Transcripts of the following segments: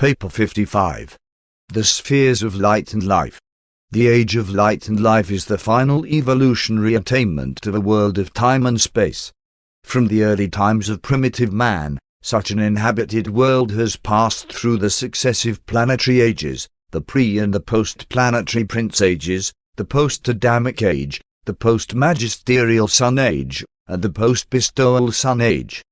Paper 55. The Spheres of Light and Life. The Age of Light and Life is the final evolutionary attainment of a world of time and space. From the early times of primitive man, such an inhabited world has passed through the successive planetary ages, the pre- and the post-planetary prince ages, the post-Adamic age, the post-magisterial sun age, and the post-bestowal sun age.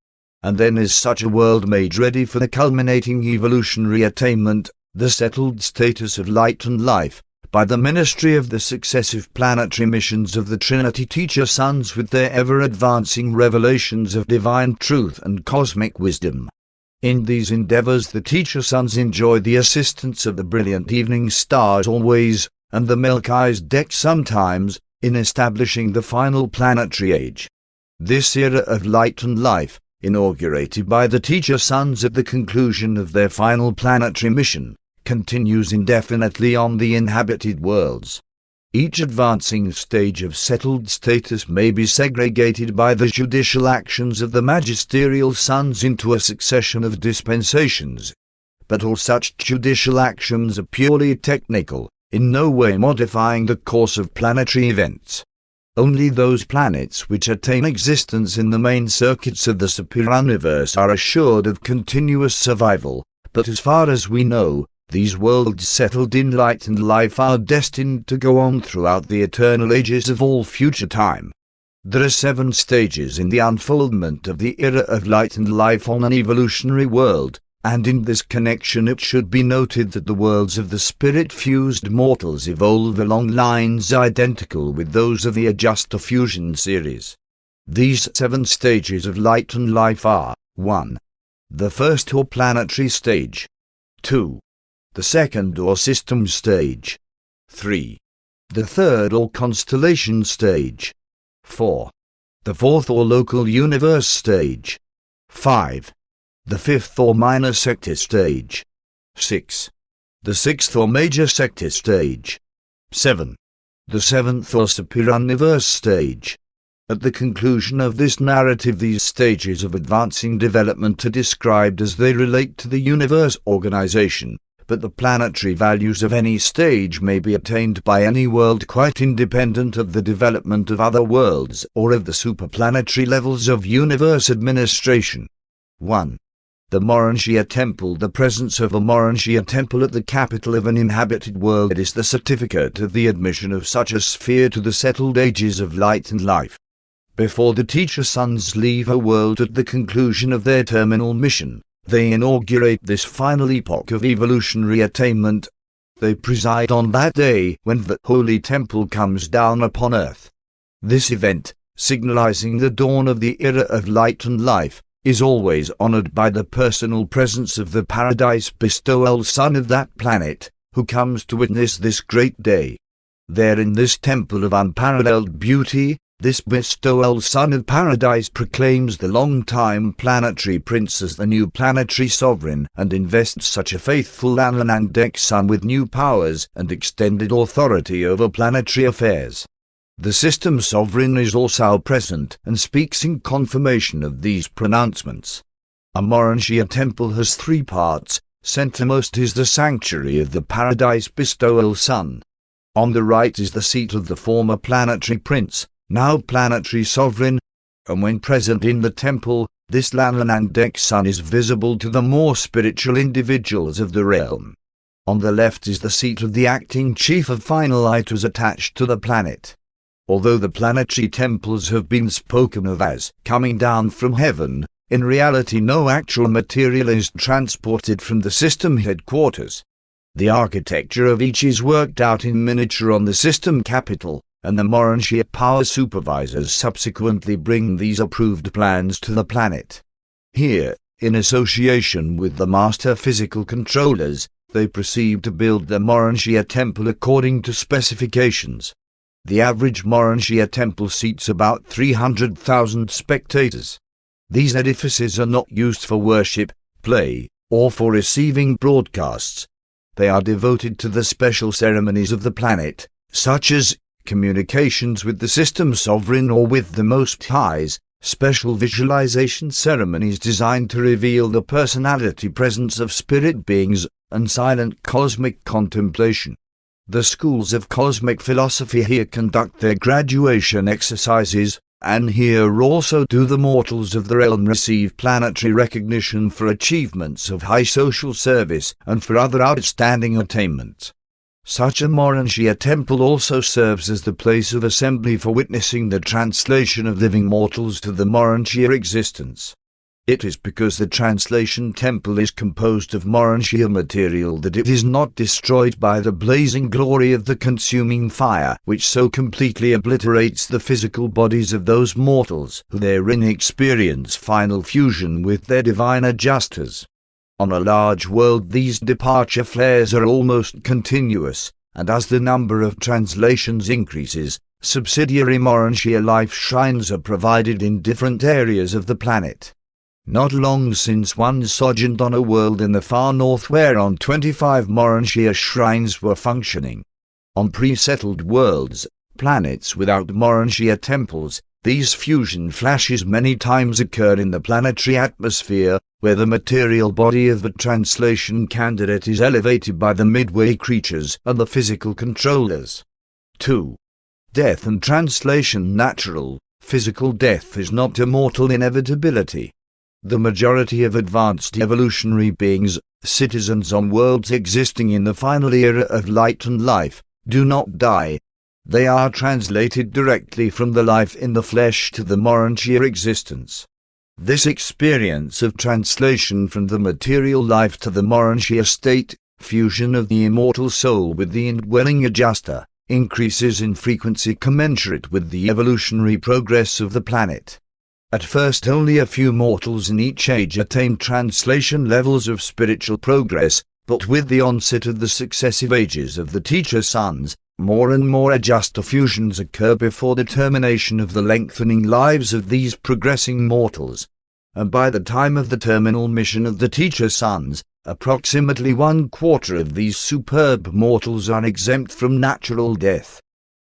And then is such a world made ready for the culminating evolutionary attainment, the settled status of light and life, by the ministry of the successive planetary missions of the Trinity Teacher Sons with their ever-advancing revelations of divine truth and cosmic wisdom. In these endeavors the Teacher Sons enjoy the assistance of the brilliant evening stars always, and the Melchi's deck sometimes, in establishing the final planetary age. This era of light and life, inaugurated by the Teacher Sons at the conclusion of their final planetary mission, continues indefinitely on the inhabited worlds. Each advancing stage of settled status may be segregated by the judicial actions of the magisterial sons into a succession of dispensations. But all such judicial actions are purely technical, in no way modifying the course of planetary events. Only those planets which attain existence in the main circuits of the superuniverse are assured of continuous survival, but as far as we know, these worlds settled in light and life are destined to go on throughout the eternal ages of all future time. There are 7 stages in the unfoldment of the era of light and life on an evolutionary world, and in this connection it should be noted that the worlds of the spirit-fused mortals evolve along lines identical with those of the adjuster fusion series. These 7 stages of light and life are: 1. The first or planetary stage. 2. The second or system stage. 3. The third or constellation stage. 4. The fourth or local universe stage. 5. The fifth or minor sector stage. 6. The sixth or major sector stage. 7. The seventh or superuniverse stage. At the conclusion of this narrative, these stages of advancing development are described as they relate to the universe organization, but the planetary values of any stage may be attained by any world quite independent of the development of other worlds or of the superplanetary levels of universe administration. 1. The Morontia Temple. The presence of a Morontia Temple at the capital of an inhabited world is the certificate of the admission of such a sphere to the settled ages of light and life. Before the Teacher Sons leave a world at the conclusion of their terminal mission, they inaugurate this final epoch of evolutionary attainment. They preside on that day when the Holy Temple comes down upon earth. This event, signalizing the dawn of the era of light and life, is always honored by the personal presence of the paradise bestowal son of that planet, who comes to witness this great day. There in this temple of unparalleled beauty, this bestowal son of paradise proclaims the long-time planetary prince as the new planetary sovereign and invests such a faithful Anandek son with new powers and extended authority over planetary affairs. The system sovereign is also present and speaks in confirmation of these pronouncements. A Morontia Temple has 3 parts. Centermost is the sanctuary of the paradise bestowal son. On the right is the seat of the former planetary prince, now planetary sovereign, and when present in the temple, this Lananandek son is visible to the more spiritual individuals of the realm. On the left is the seat of the acting chief of final items attached to the planet. Although the planetary temples have been spoken of as coming down from heaven, in reality no actual material is transported from the system headquarters. The architecture of each is worked out in miniature on the system capital, and the Morontia power supervisors subsequently bring these approved plans to the planet. Here, in association with the master physical controllers, they proceed to build the Morontia Temple according to specifications. The average Morontia Temple seats about 300,000 spectators. These edifices are not used for worship, play, or for receiving broadcasts. They are devoted to the special ceremonies of the planet, such as communications with the system sovereign or with the Most Highs, special visualization ceremonies designed to reveal the personality presence of spirit beings, and silent cosmic contemplation. The schools of cosmic philosophy here conduct their graduation exercises, and here also do the mortals of the realm receive planetary recognition for achievements of high social service and for other outstanding attainments. Such a Morontia Temple also serves as the place of assembly for witnessing the translation of living mortals to the Morontia existence. It is because the translation temple is composed of Morontia material that it is not destroyed by the blazing glory of the consuming fire, which so completely obliterates the physical bodies of those mortals who therein experience final fusion with their divine adjusters. On a large world these departure flares are almost continuous, and as the number of translations increases, subsidiary Morontia life shrines are provided in different areas of the planet. Not long since one sojourned on a world in the far north whereon 25 Morontia shrines were functioning. On pre-settled worlds, planets without Morontia temples, these fusion flashes many times occur in the planetary atmosphere, where the material body of the translation candidate is elevated by the midway creatures and the physical controllers. 2. Death and translation natural. Physical death is not a mortal inevitability. The majority of advanced evolutionary beings, citizens on worlds existing in the final era of light and life, do not die. They are translated directly from the life in the flesh to the Morontia existence. This experience of translation from the material life to the Morontia state, fusion of the immortal soul with the indwelling adjuster, increases in frequency commensurate with the evolutionary progress of the planet. At first only a few mortals in each age attain translation levels of spiritual progress, but with the onset of the successive ages of the Teacher Sons, more and more adjuster fusions occur before the termination of the lengthening lives of these progressing mortals. And by the time of the terminal mission of the Teacher Sons, approximately 1/4 of these superb mortals are exempt from natural death.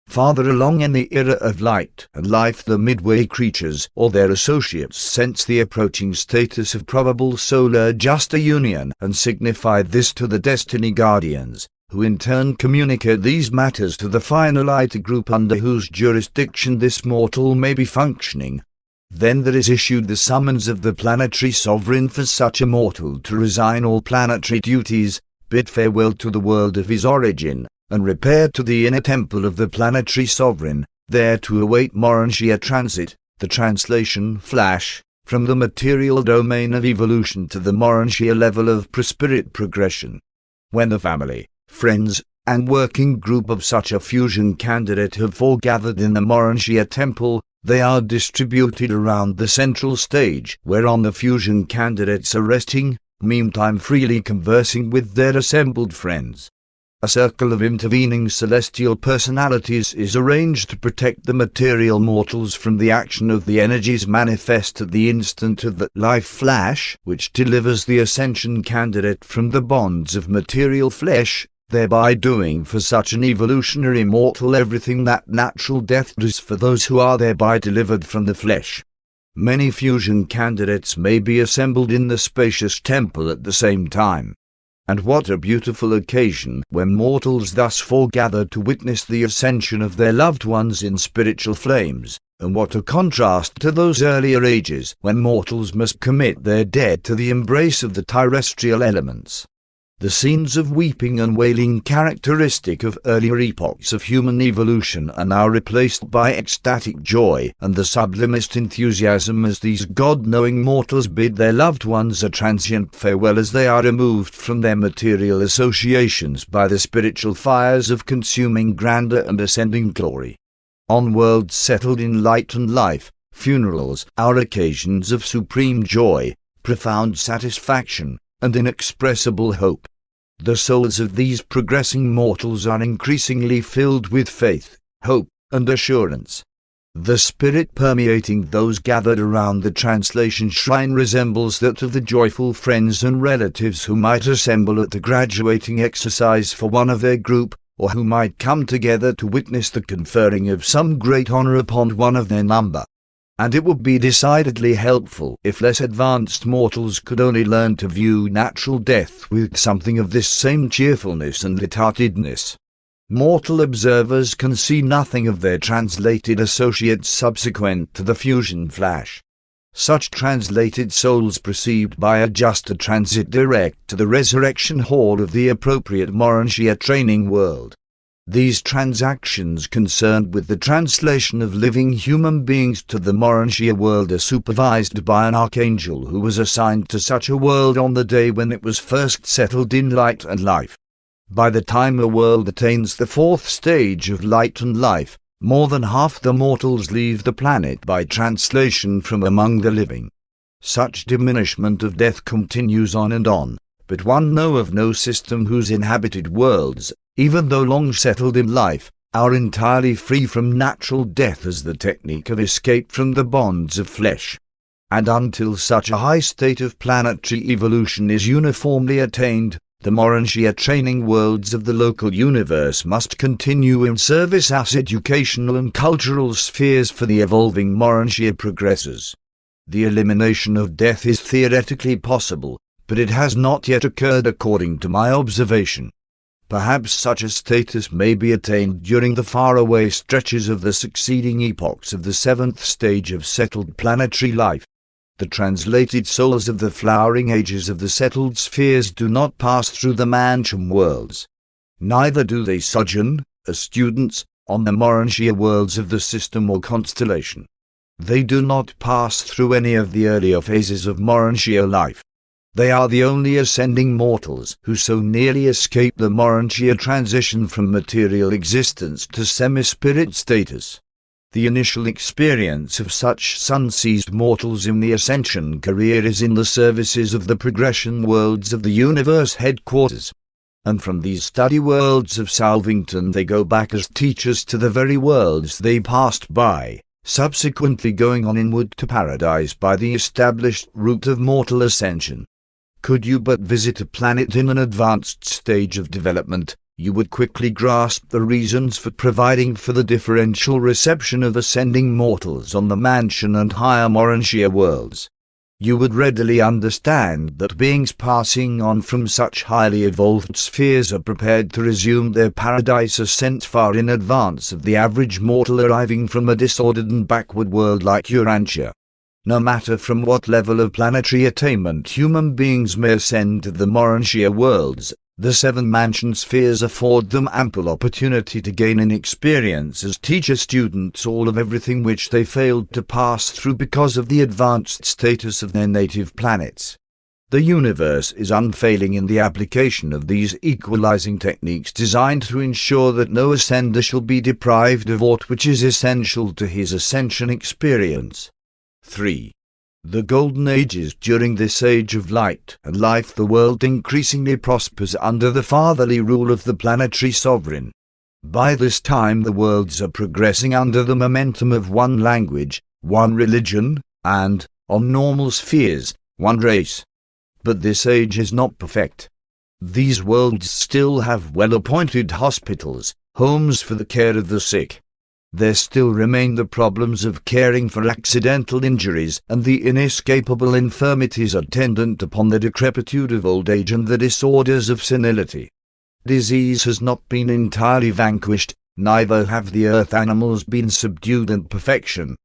Farther along in the era of light and life, the midway creatures or their associates sense the approaching status of probable solar adjuster union and signify this to the destiny guardians, who in turn communicate these matters to the finalite group under whose jurisdiction this mortal may be functioning. Then there is issued the summons of the planetary sovereign for such a mortal to resign all planetary duties, bid farewell to the world of his origin, and repair to the inner temple of the planetary sovereign, there to await Morontia transit, the translation flash, from the material domain of evolution to the Morontia level of spirit progression. When the family, friends, and working group of such a fusion candidate have foregathered in the Morontia Temple, they are distributed around the central stage whereon the fusion candidates are resting, meantime freely conversing with their assembled friends. A circle of intervening celestial personalities is arranged to protect the material mortals from the action of the energies manifest at the instant of the life flash, which delivers the ascension candidate from the bonds of material flesh, thereby doing for such an evolutionary mortal everything that natural death does for those who are thereby delivered from the flesh. Many fusion candidates may be assembled in the spacious temple at the same time. And what a beautiful occasion when mortals thus foregather to witness the ascension of their loved ones in spiritual flames, and what a contrast to those earlier ages when mortals must commit their dead to the embrace of the terrestrial elements. The scenes of weeping and wailing characteristic of earlier epochs of human evolution are now replaced by ecstatic joy and the sublimest enthusiasm as these God-knowing mortals bid their loved ones a transient farewell as they are removed from their material associations by the spiritual fires of consuming grandeur and ascending glory. On worlds settled in light and life, funerals are occasions of supreme joy, profound satisfaction, and inexpressible hope. The souls of these progressing mortals are increasingly filled with faith, hope, and assurance. The spirit permeating those gathered around the translation shrine resembles that of the joyful friends and relatives who might assemble at the graduating exercise for one of their group, or who might come together to witness the conferring of some great honor upon one of their number. and it would be decidedly helpful if less advanced mortals could only learn to view natural death with something of this same cheerfulness and lightheartedness. Mortal observers can see nothing of their translated associates subsequent to the fusion flash. Such translated souls proceed by a just transit direct to the resurrection hall of the appropriate Morontia training world. These transactions concerned with the translation of living human beings to the Morontia world are supervised by an archangel who was assigned to such a world on the day when it was first settled in light and life. By the time a world attains the fourth stage of light and life, more than half the mortals leave the planet by translation from among the living. Such diminishment of death continues on and on, but one knows of no system whose inhabited worlds, even though long settled in life, are entirely free from natural death as the technique of escape from the bonds of flesh. And until such a high state of planetary evolution is uniformly attained, the Morontia training worlds of the local universe must continue in service as educational and cultural spheres for the evolving Morontia progressors. The elimination of death is theoretically possible, but it has not yet occurred according to my observation. Perhaps such a status may be attained during the faraway stretches of the succeeding epochs of the seventh stage of settled planetary life. The translated souls of the flowering ages of the settled spheres do not pass through the mansion worlds. Neither do they sojourn, as students, on the Morontia worlds of the system or constellation. They do not pass through any of the earlier phases of Morontia life. They are the only ascending mortals who so nearly escape the Morontia transition from material existence to semi-spirit status. The initial experience of such sun-seized mortals in the ascension career is in the services of the progression worlds of the universe headquarters. And from these study worlds of Salvington they go back as teachers to the very worlds they passed by, subsequently going on inward to paradise by the established route of mortal ascension. Could you but visit a planet in an advanced stage of development, you would quickly grasp the reasons for providing for the differential reception of ascending mortals on the mansion and higher Morontia worlds. You would readily understand that beings passing on from such highly evolved spheres are prepared to resume their paradise ascent far in advance of the average mortal arriving from a disordered and backward world like Urantia. No matter from what level of planetary attainment human beings may ascend to the Morontia worlds, the seven mansion spheres afford them ample opportunity to gain in experience as teacher-students all of everything which they failed to pass through because of the advanced status of their native planets. The universe is unfailing in the application of these equalizing techniques designed to ensure that no ascender shall be deprived of aught which is essential to his ascension experience. 3. The golden ages. During this age of light and life the world increasingly prospers under the fatherly rule of the planetary sovereign. By this time the worlds are progressing under the momentum of one language, one religion, and, on normal spheres, one race. But this age is not perfect. These worlds still have well-appointed hospitals, homes for the care of the sick. There still remain the problems of caring for accidental injuries and the inescapable infirmities attendant upon the decrepitude of old age and the disorders of senility. Disease has not been entirely vanquished, neither have the earth animals been subdued in perfection.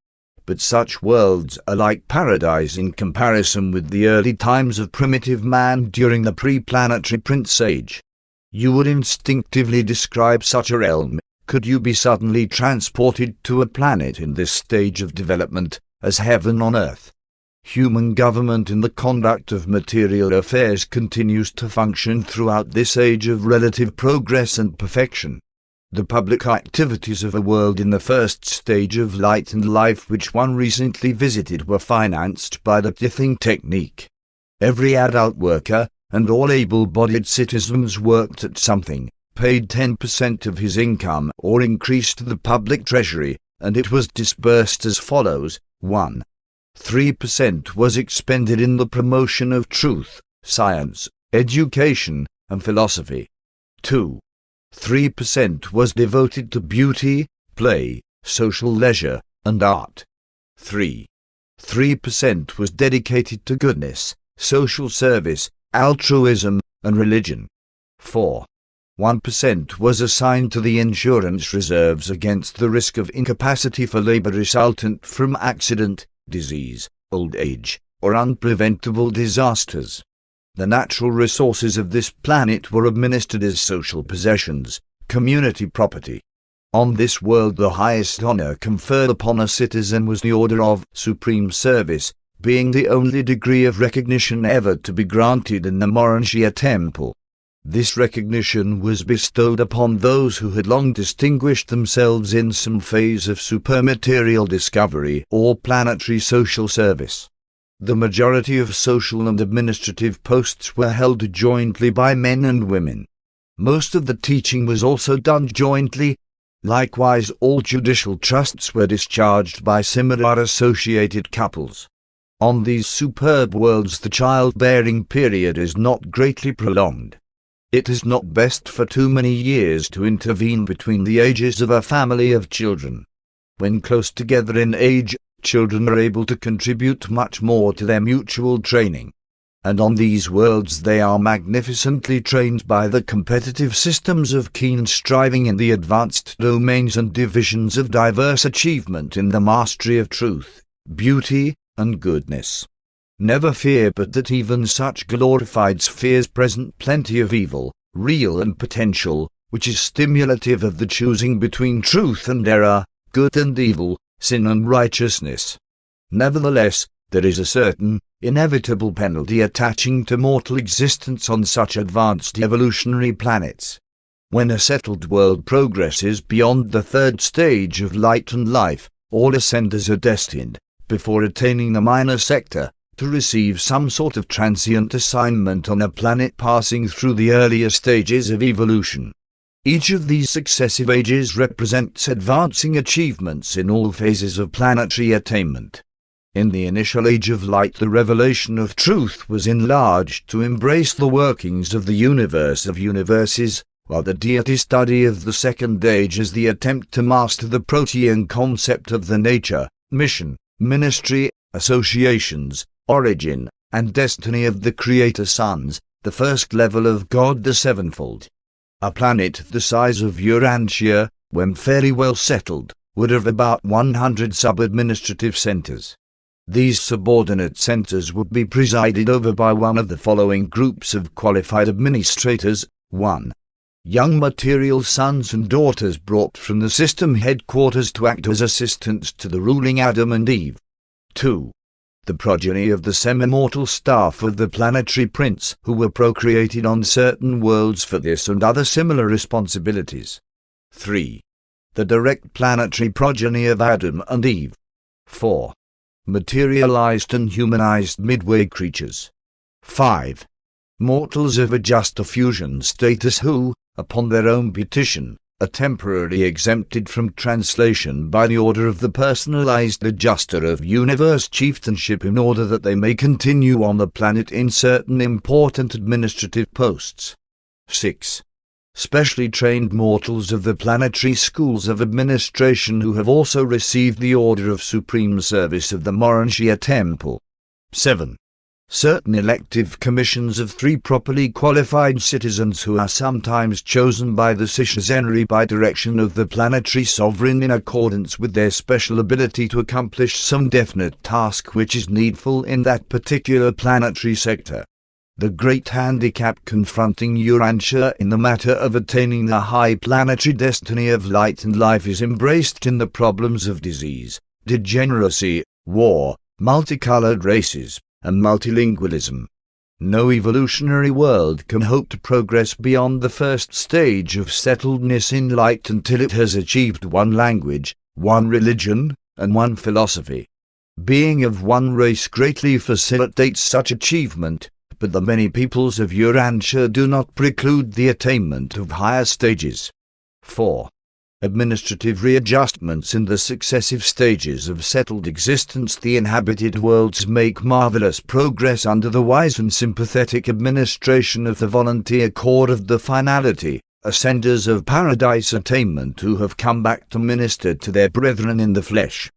But such worlds are like paradise in comparison with the early times of primitive man during the pre-planetary Prince Age. You would instinctively describe such a realm, could you be suddenly transported to a planet in this stage of development, as heaven on earth. Human government in the conduct of material affairs continues to function throughout this age of relative progress and perfection. The public activities of a world in the first stage of light and life which one recently visited were financed by the tithing technique. Every adult worker, and all able-bodied citizens worked at something, paid 10% of his income or increased the public treasury, and it was disbursed as follows: 1. 3% was expended in the promotion of truth, science, education, and philosophy. 2. 3% was devoted to beauty, play, social leisure, and art. 3. 3% was dedicated to goodness, social service, altruism, and religion. 4. 1% was assigned to the insurance reserves against the risk of incapacity for labor resultant from accident, disease, old age, or unpreventable disasters. The natural resources of this planet were administered as social possessions, community property. On this world the highest honor conferred upon a citizen was the Order of Supreme Service, being the only degree of recognition ever to be granted in the Morontia Temple. This recognition was bestowed upon those who had long distinguished themselves in some phase of supermaterial discovery or planetary social service. The majority of social and administrative posts were held jointly by men and women. Most of the teaching was also done jointly. Likewise, all judicial trusts were discharged by similar associated couples. On these superb worlds the childbearing period is not greatly prolonged. It is not best for too many years to intervene between the ages of a family of children. When close together in age, children are able to contribute much more to their mutual training. And on these worlds they are magnificently trained by the competitive systems of keen striving in the advanced domains and divisions of diverse achievement in the mastery of truth, beauty, and goodness. Never fear but that even such glorified spheres present plenty of evil, real and potential, which is stimulative of the choosing between truth and error, good and evil, sin and righteousness. Nevertheless, there is a certain, inevitable penalty attaching to mortal existence on such advanced evolutionary planets. When a settled world progresses beyond the third stage of light and life, all ascenders are destined, before attaining the minor sector, to receive some sort of transient assignment on a planet passing through the earlier stages of evolution. Each of these successive ages represents advancing achievements in all phases of planetary attainment. In the initial age of light the revelation of truth was enlarged to embrace the workings of the universe of universes, while the deity study of the second age is the attempt to master the protean concept of the nature, mission, ministry, associations, origin, and destiny of the Creator Sons, the first level of God the Sevenfold. A planet the size of Urantia, when fairly well settled, would have about 100 sub-administrative centers. These subordinate centers would be presided over by one of the following groups of qualified administrators. 1. Young material sons and daughters brought from the system headquarters to act as assistants to the ruling Adam and Eve. 2. The progeny of the semi-mortal staff of the planetary prince who were procreated on certain worlds for this and other similar responsibilities. 3. The direct planetary progeny of Adam and Eve. 4. Materialized and humanized midway creatures. 5. Mortals of adjuster fusion status who, upon their own petition, are temporarily exempted from translation by the order of the personalized adjuster of universe chieftainship in order that they may continue on the planet in certain important administrative posts. 6. Specially trained mortals of the planetary schools of administration who have also received the order of supreme service of the Morontia Temple. 7. Certain elective commissions of 3 properly qualified citizens who are sometimes chosen by the citizenry by direction of the planetary sovereign in accordance with their special ability to accomplish some definite task which is needful in that particular planetary sector. The great handicap confronting Urantia in the matter of attaining the high planetary destiny of light and life is embraced in the problems of disease, degeneracy, war, multicolored races, and multilingualism. No evolutionary world can hope to progress beyond the first stage of settledness in light until it has achieved one language, one religion, and one philosophy. Being of one race greatly facilitates such achievement, but the many peoples of Urantia do not preclude the attainment of higher stages. 4. Administrative readjustments in the successive stages of settled existence. The inhabited worlds make marvelous progress under the wise and sympathetic administration of the volunteer corps of the finality, ascenders of paradise attainment who have come back to minister to their brethren in the flesh.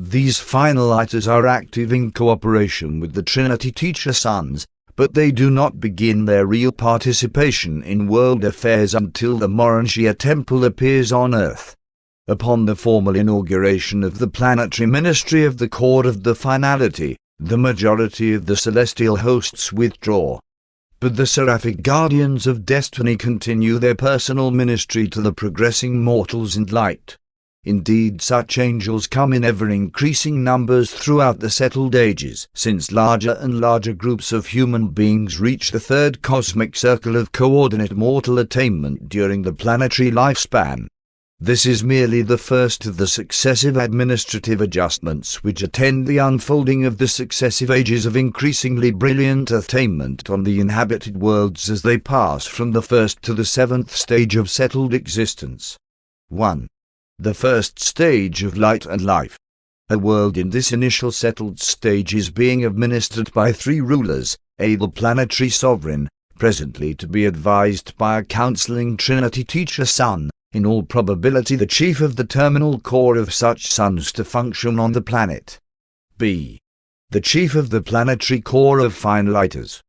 These finalizers are active in cooperation with the Trinity Teacher Sons, but they do not begin their real participation in world affairs until the Morontia Temple appears on Earth. Upon the formal inauguration of the planetary ministry of the Court of the Finality, the majority of the celestial hosts withdraw. But the seraphic guardians of destiny continue their personal ministry to the progressing mortals in light. Indeed, such angels come in ever-increasing numbers throughout the settled ages, since larger and larger groups of human beings reach the third cosmic circle of coordinate mortal attainment during the planetary lifespan. This is merely the first of the successive administrative adjustments which attend the unfolding of the successive ages of increasingly brilliant attainment on the inhabited worlds as they pass from the first to the seventh stage of settled existence. 1. The first stage of light and life. A world in this initial settled stage is being administered by 3 rulers, the planetary sovereign, presently to be advised by a counseling Trinity Teacher Son, in all probability the chief of the terminal core of such sons to function on the planet. B. The chief of the planetary core of finalizers.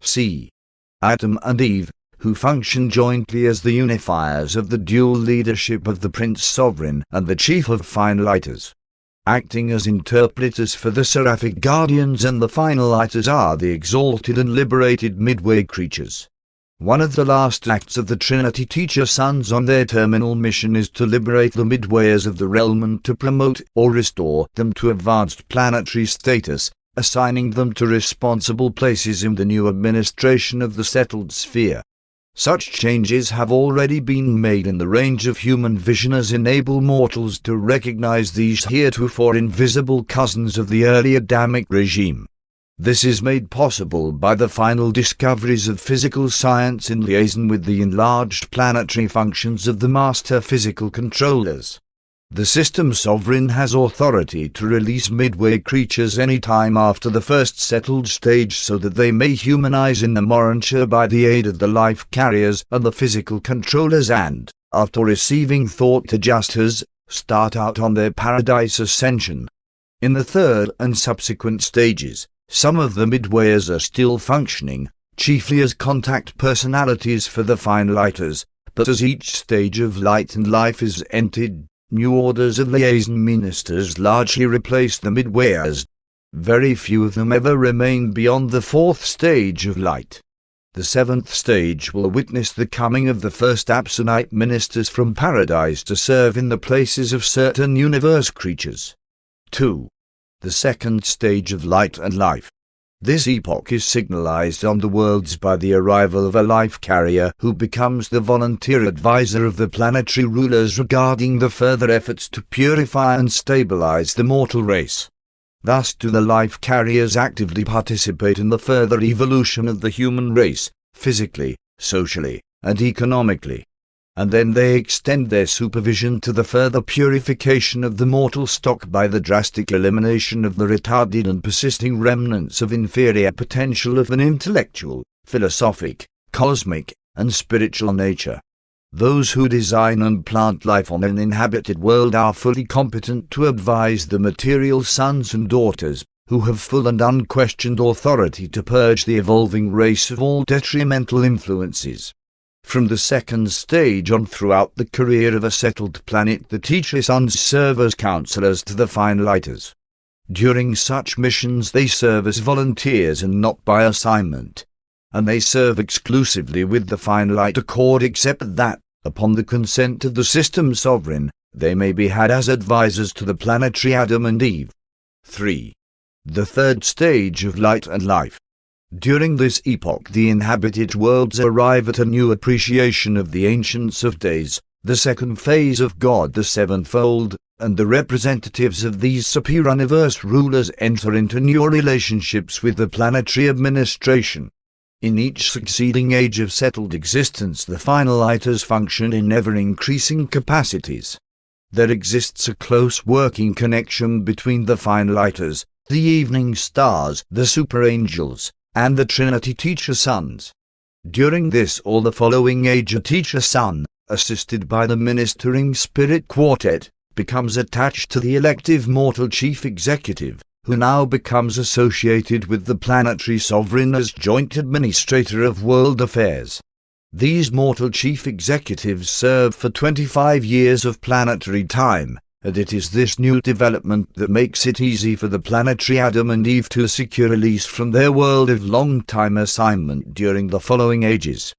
C. Adam and Eve, who function jointly as the unifiers of the dual leadership of the Prince Sovereign and the chief of finalizers. Acting as interpreters for the seraphic guardians and the finalizers are the exalted and liberated midway creatures. One of the last acts of the Trinity Teacher Sons on their terminal mission is to liberate the midwayers of the realm and to promote or restore them to advanced planetary status, assigning them to responsible places in the new administration of the settled sphere. Such changes have already been made in the range of human vision as enable mortals to recognize these heretofore invisible cousins of the early Adamic regime. This is made possible by the final discoveries of physical science in liaison with the enlarged planetary functions of the master physical controllers. The system sovereign has authority to release midway creatures any time after the first settled stage so that they may humanize in the Morontia by the aid of the life carriers and the physical controllers and, after receiving thought adjusters, start out on their paradise ascension. In the third and subsequent stages, some of the midwayers are still functioning, chiefly as contact personalities for the finalizers, but as each stage of light and life is entered, new orders of liaison ministers largely replace the midwayers. Very few of them ever remain beyond the 4th stage of light. The 7th stage will witness the coming of the first Absonite ministers from paradise to serve in the places of certain universe creatures. 2. The 2nd stage of light and life. This epoch is signalized on the worlds by the arrival of a life carrier who becomes the volunteer advisor of the planetary rulers regarding the further efforts to purify and stabilize the mortal race. Thus do the life carriers actively participate in the further evolution of the human race, physically, socially, and economically. And then they extend their supervision to the further purification of the mortal stock by the drastic elimination of the retarded and persisting remnants of inferior potential of an intellectual, philosophic, cosmic, and spiritual nature. Those who design and plant life on an inhabited world are fully competent to advise the material sons and daughters, who have full and unquestioned authority to purge the evolving race of all detrimental influences. From the 2nd stage on throughout the career of a settled planet, the Teacher Sons serve as counselors to the finalizers. During such missions they serve as volunteers and not by assignment. And they serve exclusively with the finalite accord except that, upon the consent of the system sovereign, they may be had as advisors to the planetary Adam and Eve. 3. The 3rd stage of light and life. During this epoch the inhabited worlds arrive at a new appreciation of the Ancients of Days, the 2nd phase of God the Sevenfold, and the representatives of these superior universe rulers enter into new relationships with the planetary administration. In each succeeding age of settled existence the finalizers function in ever-increasing capacities. There exists a close working connection between the finalizers, the evening stars, the super angels, and the Trinity Teacher Sons. During this or the following age a Teacher Son, assisted by the ministering spirit quartet, becomes attached to the elective mortal chief executive, who now becomes associated with the planetary sovereign as joint administrator of world affairs. These mortal chief executives serve for 25 years of planetary time, and it is this new development that makes it easy for the planetary Adam and Eve to secure release from their world of long-time assignment during the following ages.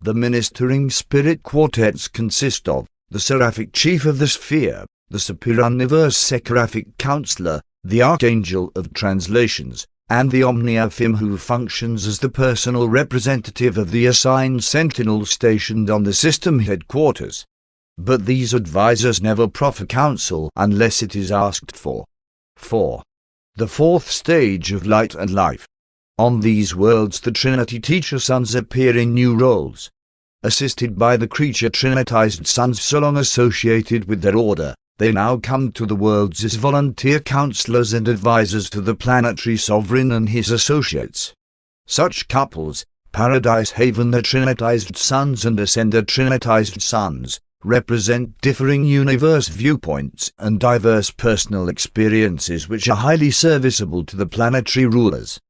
The ministering spirit quartets consist of the seraphic chief of the sphere, the superuniverse seraphic counselor, the archangel of translations, and the omniaphim who functions as the personal representative of the assigned sentinel stationed on the system headquarters. But these advisors never proffer counsel unless it is asked for. 4. The fourth stage of light and life. On these worlds the Trinity Teacher Sons appear in new roles. Assisted by the creature Trinitized Sons so long associated with their order, they now come to the worlds as volunteer counselors and advisors to the planetary sovereign and his associates. Such couples, Paradise Haven the Trinitized Sons and Ascender Trinitized Sons, represent differing universe viewpoints and diverse personal experiences which are highly serviceable to the planetary rulers.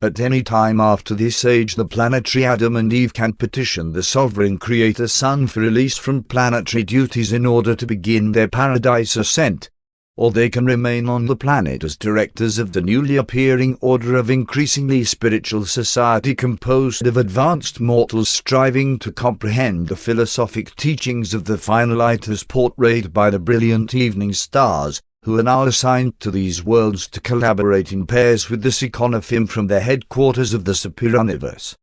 At any time after this age the planetary Adam and Eve can petition the sovereign creator Sun for release from planetary duties in order to begin their paradise ascent, or they can remain on the planet as directors of the newly appearing order of increasingly spiritual society composed of advanced mortals striving to comprehend the philosophic teachings of the finaliters portrayed by the brilliant evening stars, who are now assigned to these worlds to collaborate in pairs with the Seconophim from their headquarters of the superuniverse.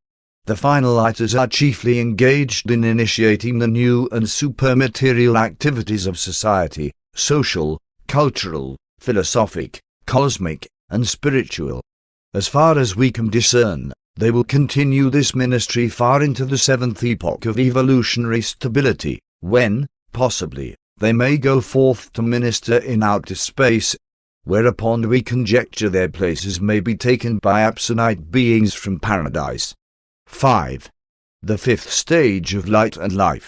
The finaliters are chiefly engaged in initiating the new and supermaterial activities of society, social, cultural, philosophic, cosmic, and spiritual. As far as we can discern, they will continue this ministry far into the seventh epoch of evolutionary stability, when, possibly, they may go forth to minister in outer space, whereupon we conjecture their places may be taken by absolute beings from paradise. 5. The fifth stage of light and life.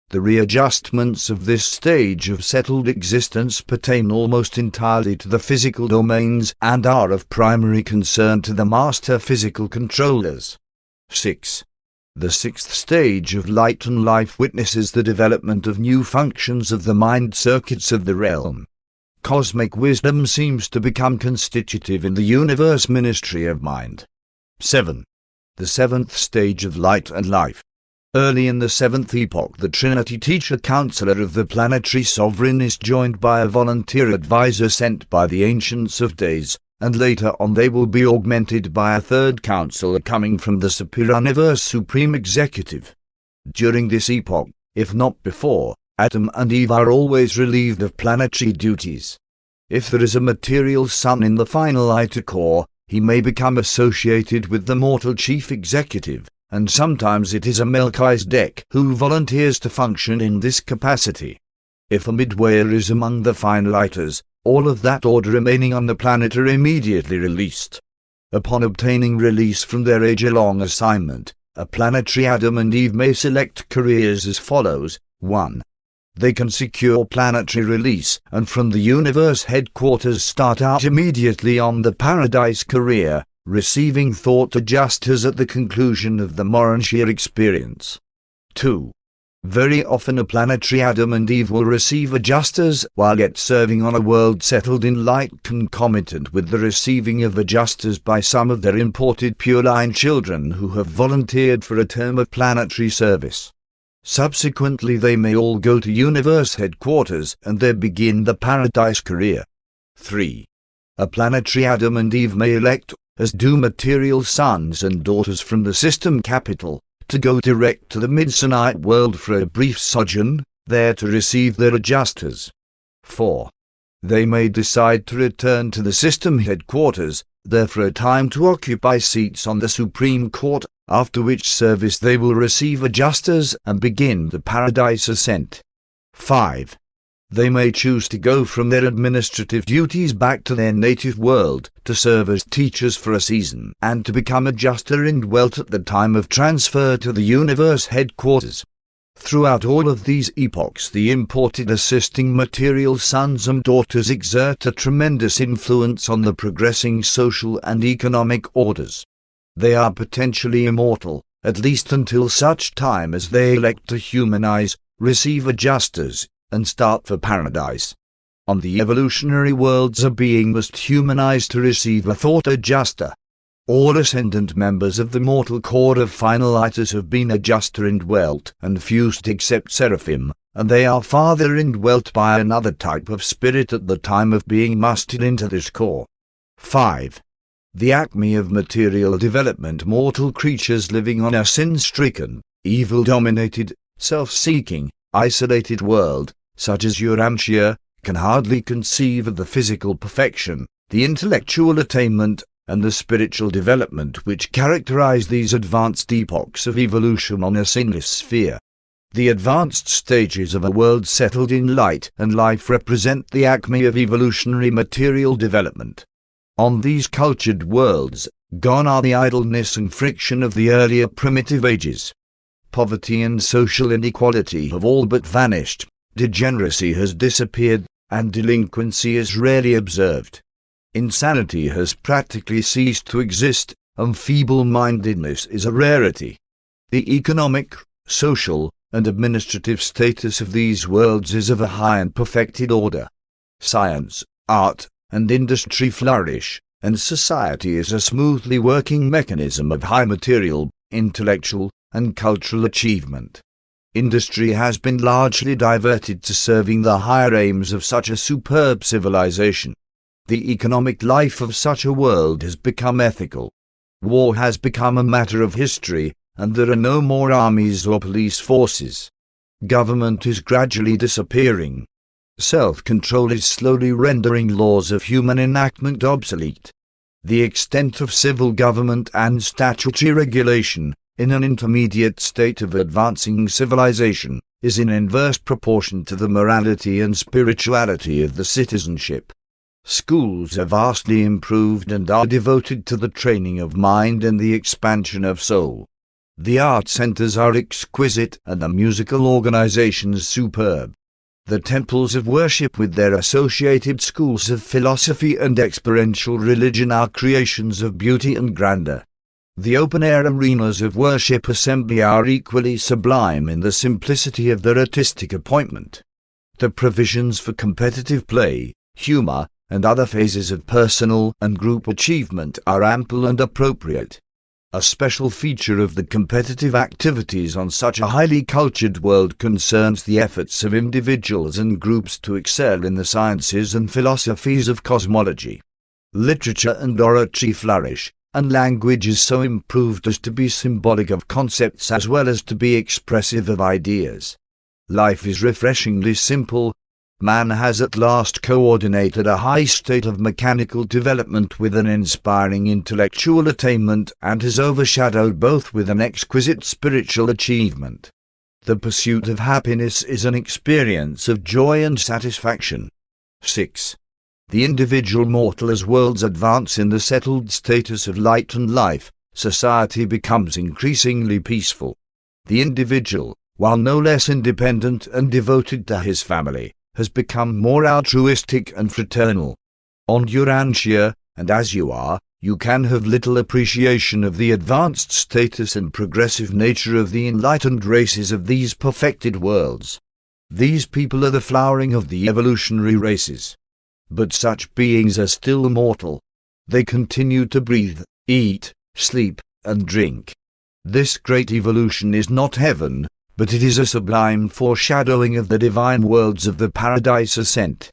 The readjustments of this stage of settled existence pertain almost entirely to the physical domains and are of primary concern to the master physical controllers. 6. The sixth stage of light and life witnesses the development of new functions of the mind circuits of the realm. Cosmic wisdom seems to become constitutive in the universe ministry of mind. 7. The seventh stage of light and life. Early in the seventh epoch the Trinity Teacher Counselor of the planetary sovereign is joined by a volunteer advisor sent by the Ancients of Days, and later on they will be augmented by a third counselor coming from the superuniverse supreme executive. During this epoch, if not before, Adam and Eve are always relieved of planetary duties. If there is a material son in the finaliter core, he may become associated with the mortal chief executive, and sometimes it is a Melchizedek who volunteers to function in this capacity. If a midwayer is among the finaliters, all of that order remaining on the planet are immediately released. Upon obtaining release from their age-long assignment, a planetary Adam and Eve may select careers as follows. 1. They can secure planetary release, and from the universe headquarters start out immediately on the paradise career, receiving thought adjusters at the conclusion of the Morontia experience. 2. Very often a planetary Adam and Eve will receive adjusters while yet serving on a world settled in light concomitant with the receiving of adjusters by some of their imported pure-line children who have volunteered for a term of planetary service. Subsequently they may all go to universe headquarters and there begin the paradise career. 3. A planetary Adam and Eve may elect, as do material sons and daughters from the system capital, to go direct to the Midsonite world for a brief sojourn, there to receive their adjusters. 4. They may decide to return to the system headquarters, there for a time to occupy seats on the Supreme Court, after which service they will receive adjusters and begin the paradise ascent. 5. They may choose to go from their administrative duties back to their native world, to serve as teachers for a season, and to become adjuster indwelt at the time of transfer to the universe headquarters. Throughout all of these epochs, the imported assisting material sons and daughters exert a tremendous influence on the progressing social and economic orders. They are potentially immortal, at least until such time as they elect to humanize, receive adjusters, and start for paradise. On the evolutionary worlds, a being must humanize to receive a thought adjuster. All ascendant members of the mortal core of finalitas have been adjuster indwelt and fused except seraphim, and they are farther indwelt by another type of spirit at the time of being mustered into this core. 5. The acme of material development, mortal creatures living on a sin-stricken, evil-dominated, self-seeking, isolated world, such as Urantia, can hardly conceive of the physical perfection, the intellectual attainment, and the spiritual development which characterize these advanced epochs of evolution on a sinless sphere. The advanced stages of a world settled in light and life represent the acme of evolutionary material development. On these cultured worlds, gone are the idleness and friction of the earlier primitive ages. Poverty and social inequality have all but vanished, degeneracy has disappeared, and delinquency is rarely observed. Insanity has practically ceased to exist, and feeble-mindedness is a rarity. The economic, social, and administrative status of these worlds is of a high and perfected order. Science, art, and industry flourish, and society is a smoothly working mechanism of high material, intellectual, and cultural achievement. Industry has been largely diverted to serving the higher aims of such a superb civilization. The economic life of such a world has become ethical. War has become a matter of history, and there are no more armies or police forces. Government is gradually disappearing. Self-control is slowly rendering laws of human enactment obsolete. The extent of civil government and statutory regulation, in an intermediate state of advancing civilization, is in inverse proportion to the morality and spirituality of the citizenship. Schools are vastly improved and are devoted to the training of mind and the expansion of soul. The art centers are exquisite and the musical organizations superb. The temples of worship with their associated schools of philosophy and experiential religion are creations of beauty and grandeur. The open-air arenas of worship assembly are equally sublime in the simplicity of their artistic appointment. The provisions for competitive play, humor, and other phases of personal and group achievement are ample and appropriate. A special feature of the competitive activities on such a highly cultured world concerns the efforts of individuals and groups to excel in the sciences and philosophies of cosmology. Literature and oratory flourish, and language is so improved as to be symbolic of concepts as well as to be expressive of ideas. Life is refreshingly simple. Man has at last coordinated a high state of mechanical development with an inspiring intellectual attainment and has overshadowed both with an exquisite spiritual achievement. The pursuit of happiness is an experience of joy and satisfaction. 6. The individual mortal. As worlds advance in the settled status of light and life, society becomes increasingly peaceful. The individual, while no less independent and devoted to his family, has become more altruistic and fraternal. On Urantia, and as you are, you can have little appreciation of the advanced status and progressive nature of the enlightened races of these perfected worlds. These people are the flowering of the evolutionary races. But such beings are still mortal. They continue to breathe, eat, sleep, and drink. This great evolution is not heaven, but it is a sublime foreshadowing of the divine worlds of the paradise ascent.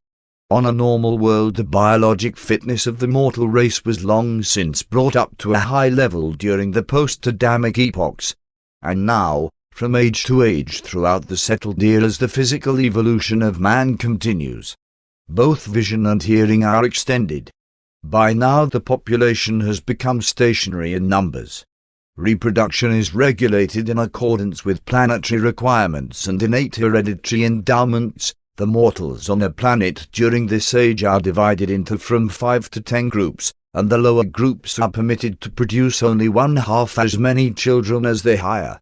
On a normal world, the biologic fitness of the mortal race was long since brought up to a high level during the post-Adamic epochs, and now, from age to age throughout the settled eras, the physical evolution of man continues. Both vision and hearing are extended. By now the population has become stationary in numbers. Reproduction is regulated in accordance with planetary requirements and innate hereditary endowments. The mortals on a planet during this age are divided into from 5 to 10 groups, and the lower groups are permitted to produce only 1/2 as many children as the higher.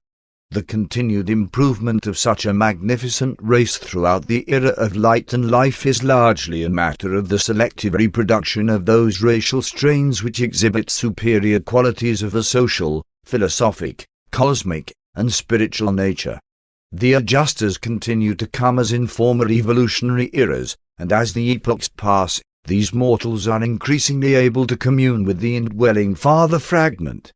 The continued improvement of such a magnificent race throughout the era of light and life is largely a matter of the selective reproduction of those racial strains which exhibit superior qualities of a social, philosophic, cosmic, and spiritual nature. The adjusters continue to come as in former evolutionary eras, and as the epochs pass, these mortals are increasingly able to commune with the indwelling Father fragment.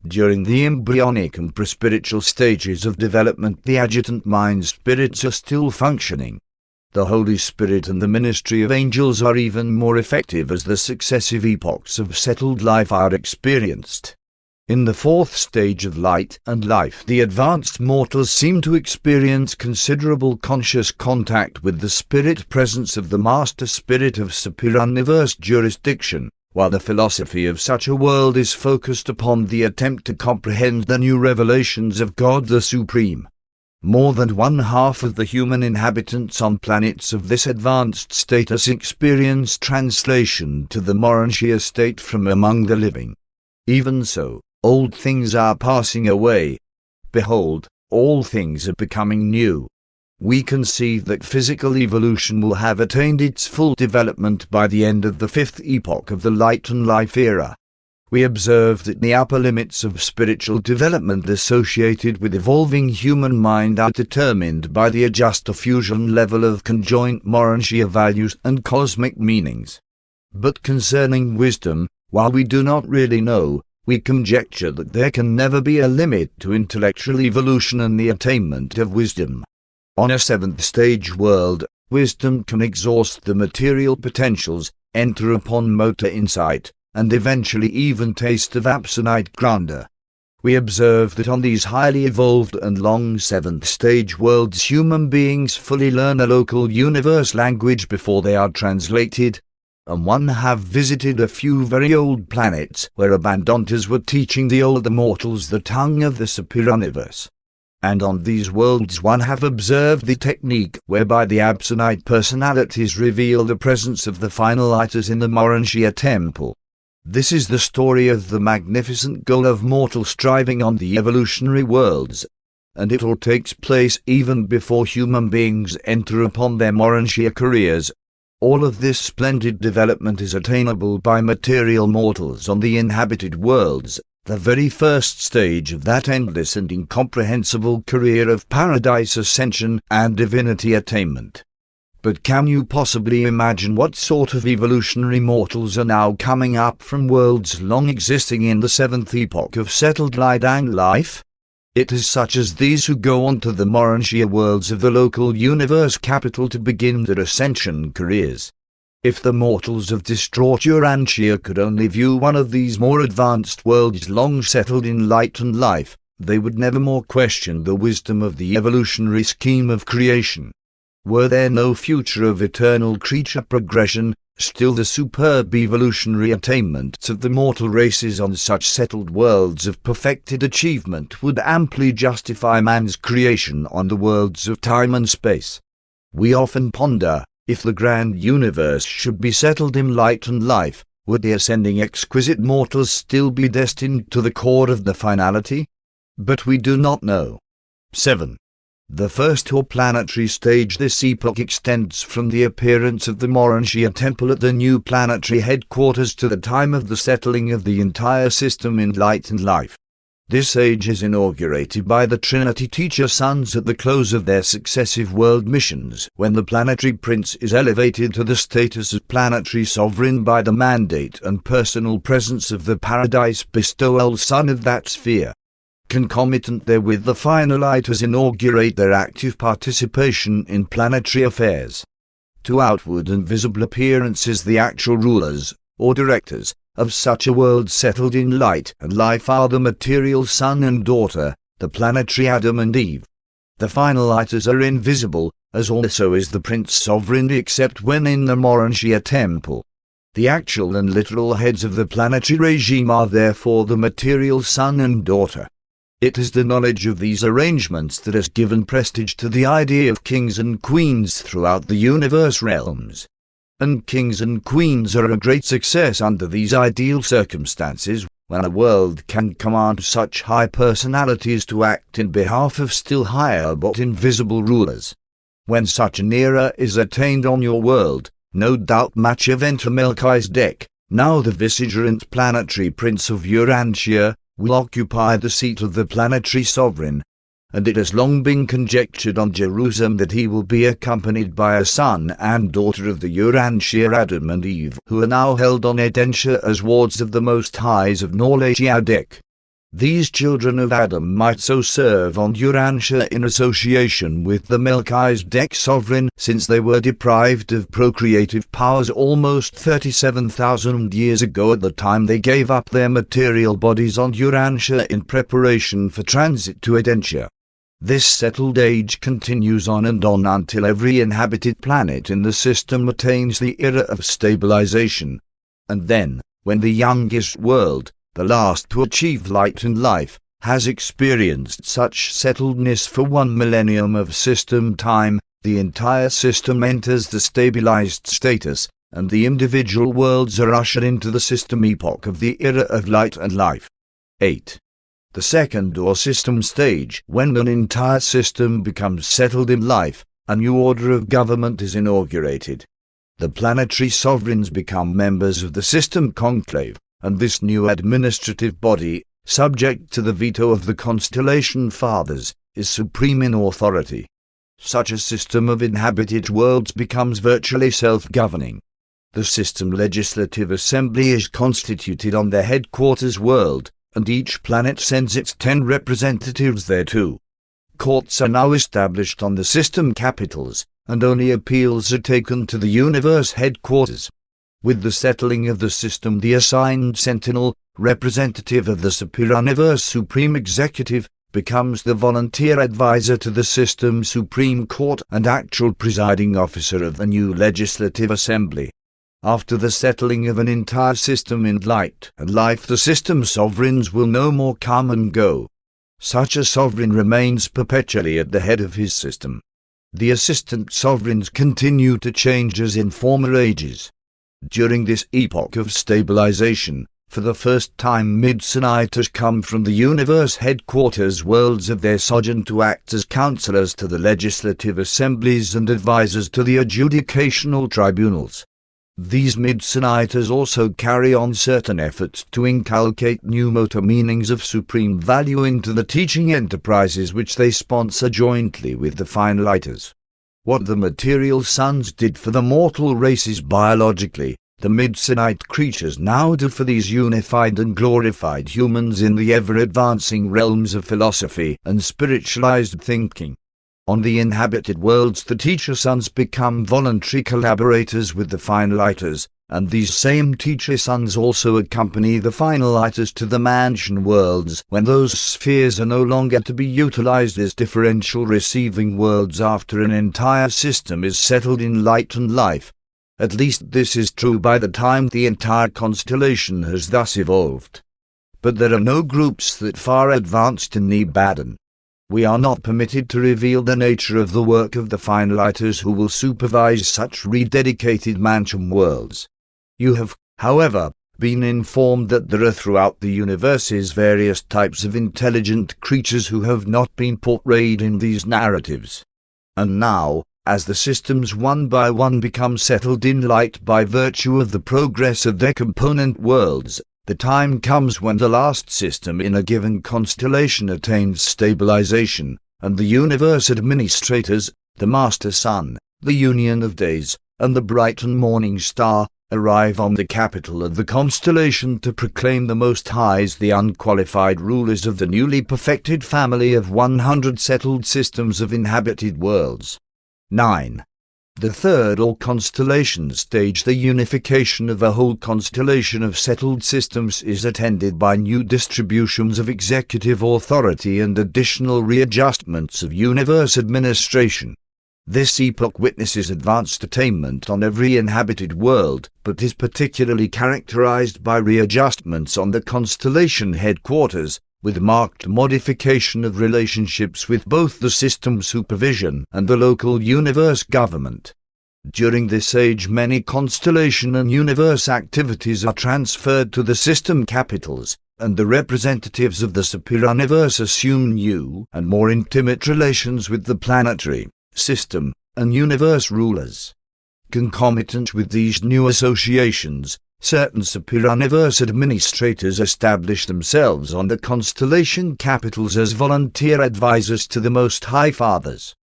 During the embryonic and prespiritual stages of development, the adjutant mind spirits are still functioning. The Holy Spirit and the ministry of angels are even more effective as the successive epochs of settled life are experienced. In the fourth stage of light and life, the advanced mortals seem to experience considerable conscious contact with the spirit presence of the Master Spirit of superuniverse jurisdiction, while the philosophy of such a world is focused upon the attempt to comprehend the new revelations of God the Supreme. More than one half of the human inhabitants on planets of this advanced status experience translation to the Morontia state from among the living. Even so, old things are passing away. Behold, all things are becoming new. We conceive that physical evolution will have attained its full development by the end of the fifth epoch of the light and life era. We observe that the upper limits of spiritual development associated with evolving human mind are determined by the adjuster fusion level of conjoint Morontia values and cosmic meanings. But concerning wisdom, while we do not really know, we conjecture that there can never be a limit to intellectual evolution and the attainment of wisdom. On a seventh stage world, wisdom can exhaust the material potentials, enter upon motor insight, and eventually even taste of absolute grandeur. We observe that on these highly evolved and long seventh stage worlds human beings fully learn a local universe language before they are translated, and one have visited a few very old planets where abandoners were teaching the older mortals the tongue of the superuniverse. And on these worlds one have observed the technique whereby the absolute personalities reveal the presence of the finalizers in the Morontia Temple. This is the story of the magnificent goal of mortal striving on the evolutionary worlds, and it all takes place even before human beings enter upon their Morontia careers. All of this splendid development is attainable by material mortals on the inhabited worlds, the very first stage of that endless and incomprehensible career of paradise ascension and divinity attainment. But can you possibly imagine what sort of evolutionary mortals are now coming up from worlds long existing in the seventh epoch of settled light and life? It is such as these who go on to the Morontia worlds of the local universe capital to begin their ascension careers. If the mortals of distraught Urantia could only view one of these more advanced worlds long settled in light and life, they would never more question the wisdom of the evolutionary scheme of creation. Were there no future of eternal creature progression, still the superb evolutionary attainments of the mortal races on such settled worlds of perfected achievement would amply justify man's creation on the worlds of time and space. We often ponder, if the grand universe should be settled in light and life, would the ascending exquisite mortals still be destined to the core of the finality? But we do not know. 7. The first or planetary stage. This epoch extends from the appearance of the Morontia Temple at the new planetary headquarters to the time of the settling of the entire system in light and life. This age is inaugurated by the Trinity Teacher Sons at the close of their successive world missions, when the planetary prince is elevated to the status of planetary sovereign by the mandate and personal presence of the paradise bestowal son of that sphere. Concomitant therewith, the finalizers inaugurate their active participation in planetary affairs. To outward and visible appearances, the actual rulers, or directors, of such a world settled in light and life are the material son and daughter, the planetary Adam and Eve. The finalizers are invisible, as also is the prince sovereign except when in the Morontia Temple. The actual and literal heads of the planetary regime are therefore the material son and daughter. It is the knowledge of these arrangements that has given prestige to the idea of kings and queens throughout the universe realms. and kings and queens are a great success under these ideal circumstances, when a world can command such high personalities to act in behalf of still higher but invisible rulers. When such an era is attained on your world, no doubt Machiavelli Melchizedek, now the vicegerent planetary prince of Urantia, will occupy the seat of the planetary sovereign, and it has long been conjectured on Jerusalem that he will be accompanied by a son and daughter of the Urantia, Adam and Eve, who are now held on Urantia as wards of the Most Highs of Melchizedek. These children of Adam might so serve on Urantia in association with the Melchizedek sovereign, since they were deprived of procreative powers almost 37,000 years ago at the time they gave up their material bodies on Urantia in preparation for transit to Urantia. This settled age continues on and on until every inhabited planet in the system attains the era of stabilization. And then, when the youngest world, the last to achieve light and life, has experienced such settledness for 1 millennium of system time, the entire system enters the stabilized status, and the individual worlds are ushered into the system epoch of the era of light and life. 8. The second or system stage, when an entire system becomes settled in life, a new order of government is inaugurated. The planetary sovereigns become members of the system conclave, and this new administrative body, subject to the veto of the constellation fathers, is supreme in authority. Such a system of inhabited worlds becomes virtually self-governing. The system legislative assembly is constituted on the headquarters world, and each planet sends its 10 representatives thereto. Courts are now established on the system capitals, and only appeals are taken to the universe headquarters. With the settling of the system, the assigned sentinel, representative of the Superuniverse Supreme Executive, becomes the volunteer advisor to the system Supreme Court and actual presiding officer of the new legislative assembly. After the settling of an entire system in light and life, the system sovereigns will no more come and go. Such a sovereign remains perpetually at the head of his system. The assistant sovereigns continue to change as in former ages. During this epoch of stabilization, for the first time mid-senators come from the universe headquarters worlds of their sojourn to act as counselors to the legislative assemblies and advisors to the adjudicational tribunals. These mid-senators also carry on certain efforts to inculcate new motor meanings of supreme value into the teaching enterprises which they sponsor jointly with the finaliters. What the material sons did for the mortal races biologically, the mid-senate creatures now do for these unified and glorified humans in the ever-advancing realms of philosophy and spiritualized thinking. On the inhabited worlds, the teacher sons become voluntary collaborators with the finaliters, and these same teacher sons also accompany the finaliters to the mansion worlds when those spheres are no longer to be utilized as differential receiving worlds after an entire system is settled in light and life. At least this is true by the time the entire constellation has thus evolved. But there are no groups that far advanced in Nebadan. We are not permitted to reveal the nature of the work of the finaliters who will supervise such rededicated mansion worlds. You have, however, been informed that there are throughout the universes various types of intelligent creatures who have not been portrayed in these narratives. And now, as the systems one by one become settled in light by virtue of the progress of their component worlds, the time comes when the last system in a given constellation attains stabilization, and the universe administrators, the Master Sun, the Union of Days, and the bright and morning star, arrive on the capital of the constellation to proclaim the Most Highs the unqualified rulers of the newly perfected family of 100 settled systems of inhabited worlds. 9. The third or constellation stage, the unification of a whole constellation of settled systems, is attended by new distributions of executive authority and additional readjustments of universe administration. This epoch witnesses advanced attainment on every inhabited world, but is particularly characterized by readjustments on the constellation headquarters, with marked modification of relationships with both the system supervision and the local universe government. During this age, many constellation and universe activities are transferred to the system capitals, and the representatives of the superior universe assume new and more intimate relations with the planetary, system, and universe rulers. Concomitant with these new associations, certain superior universe administrators establish themselves on the constellation capitals as volunteer advisors to the Most High Fathers.